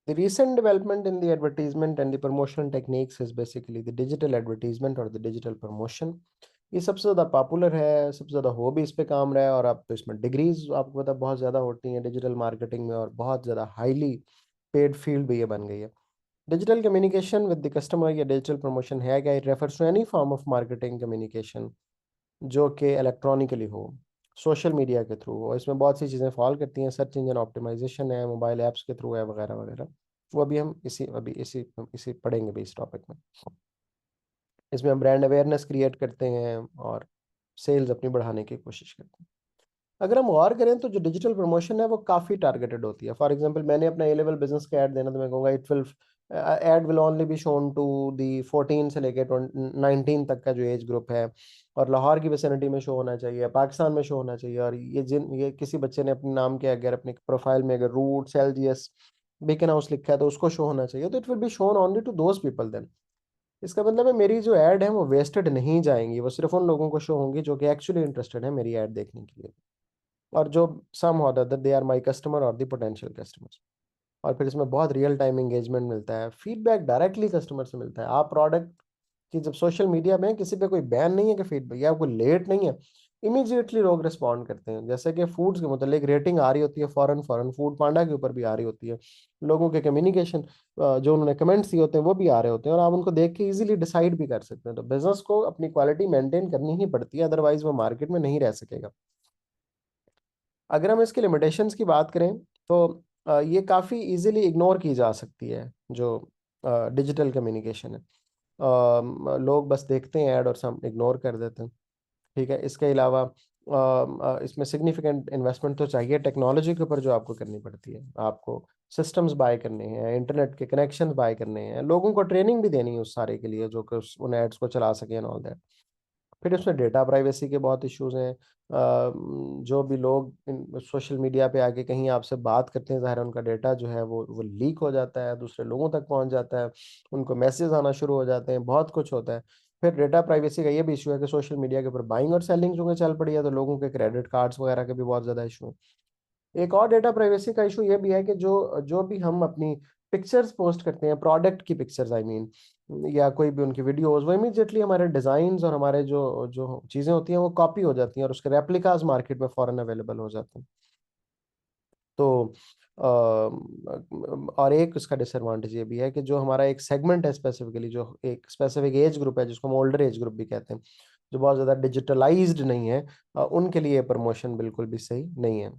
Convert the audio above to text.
The recent development in the advertisement and the promotion techniques is basically the digital advertisement और the digital promotion. ये सबसे ज़्यादा popular है, सबसे ज़्यादा हो भी इस पे काम रहा है और अब तो इसमें डिग्रीज आपको पता है बहुत ज़्यादा होती हैं डिजिटल मार्केटिंग में और बहुत ज़्यादा हाईली पेड फील्ड भी ये बन गई है। Digital communication with the customer या डिजिटल प्रमोशन है क्या? It refers to any form of marketing communication जो कि इलेक्ट्रॉनिकली हो, सोशल मीडिया के थ्रू हो। इसमें बहुत सी चीज़ें फॉल करती हैं, सर्च इंजन ऑप्टिमाइजेशन है, मोबाइल ऐप्स के थ्रू है वगैरह वगैरह। वो अभी हम इसी पढ़ेंगे भी इस टॉपिक में। इसमें हम ब्रांड अवेयरनेस क्रिएट करते हैं और सेल्स अपनी बढ़ाने की कोशिश करते हैं। अगर हम गौर करें तो जो डिजिटल प्रमोशन है वो काफ़ी टारगेटेड होती है। फॉर एग्जांपल मैंने अपना ए लेवल बिजनेस का ऐड देना तो मैं कहूँगा it will ad will only be shown to the 14 से लेके 19 तक का जो एज ग्रुप है और लाहौर की विसिनिटी में शो होना चाहिए, पाकिस्तान में शो होना चाहिए। और ये किसी बच्चे ने अपने नाम के अगर अपने प्रोफाइल में अगर रूट सेलजियस बेकन हाउस लिखा है तो उसको शो होना चाहिए, तो it will be shown only to those people then. इसका मतलब है मेरी जो ऐड है वो वेस्टेड नहीं जाएंगी, वो सिर्फ उन लोगों को शो होंगी जो कि एक्चुअली इंटरेस्टेड है मेरी ऐड देखने के लिए, और जो सम और other they are my customer और द पोटेंशियल कस्टमर्स। और फिर इसमें बहुत रियल टाइम एंगेजमेंट मिलता है, फीडबैक डायरेक्टली कस्टमर से मिलता है। आप प्रोडक्ट की जब सोशल मीडिया में किसी पे कोई बैन नहीं है कि फीडबैक या कोई लेट नहीं है, इमीडिएटली लोग रिस्पॉन्ड करते हैं। जैसे कि फूड्स के मतलब रेटिंग आ रही होती है फॉरन फॉरन, फूड पांडा के ऊपर भी आ रही होती है, लोगों के कम्युनिकेशन जो उन्होंने कमेंट्स दिए होते हैं वो भी आ रहे होते हैं और आप उनको देख के इजीली डिसाइड भी कर सकते हैं। तो बिजनेस को अपनी क्वालिटी मेंटेन करनी ही पड़ती है, अदरवाइज वो मार्केट में नहीं रह सकेगा। अगर हम इसकी लिमिटेशंस की बात करें तो ये काफ़ी इजीली इग्नोर की जा सकती है जो डिजिटल कम्युनिकेशन है। लोग बस देखते हैं ऐड और सब इग्नोर कर देते हैं। ठीक है, इसके अलावा इसमें सिग्निफिकेंट इन्वेस्टमेंट तो चाहिए टेक्नोलॉजी के ऊपर जो आपको करनी पड़ती है। आपको सिस्टम्स बाय करने हैं, इंटरनेट के कनेक्शंस बाय करने हैं, लोगों को ट्रेनिंग भी देनी है उस सारे के लिए जो कि उन एड्स को चला सके एंड ऑल दैट। फिर उसमें डेटा प्राइवेसी के बहुत इश्यूज हैं। जो भी लोग सोशल मीडिया पे आके कहीं आपसे बात करते हैं, ज़ाहिर है उनका डेटा जो है वो लीक हो जाता है, दूसरे लोगों तक पहुंच जाता है, उनको मैसेज आना शुरू हो जाते हैं, बहुत कुछ होता है। फिर डेटा प्राइवेसी का ये भी इशू है कि सोशल मीडिया के ऊपर बाइंग और सेलिंग जो चल पड़ी है, तो लोगों के क्रेडिट कार्ड्स वगैरह के भी बहुत ज़्यादा इशू है। एक और डेटा प्राइवेसी का इशू ये भी है कि जो जो भी हम अपनी पिक्चर्स पोस्ट करते हैं, प्रोडक्ट की पिक्चर्स आई मीन, या कोई भी उनकी वीडियोस, वो इमीडिएटली हमारे डिजाइन्स और हमारे जो जो चीजें होती हैं वो कॉपी हो जाती हैं और उसके रेप्लिकास मार्केट में फॉरन अवेलेबल हो जाते हैं। तो और एक उसका डिसएडवांटेज ये भी है कि जो हमारा एक सेगमेंट है स्पेसिफिकली, जो एक स्पेसिफिक एज ग्रुप है जिसको हम ओल्डर एज ग्रुप भी कहते हैं, जो बहुत ज़्यादा डिजिटलाइज्ड नहीं है, उनके लिए प्रमोशन बिल्कुल भी सही नहीं है।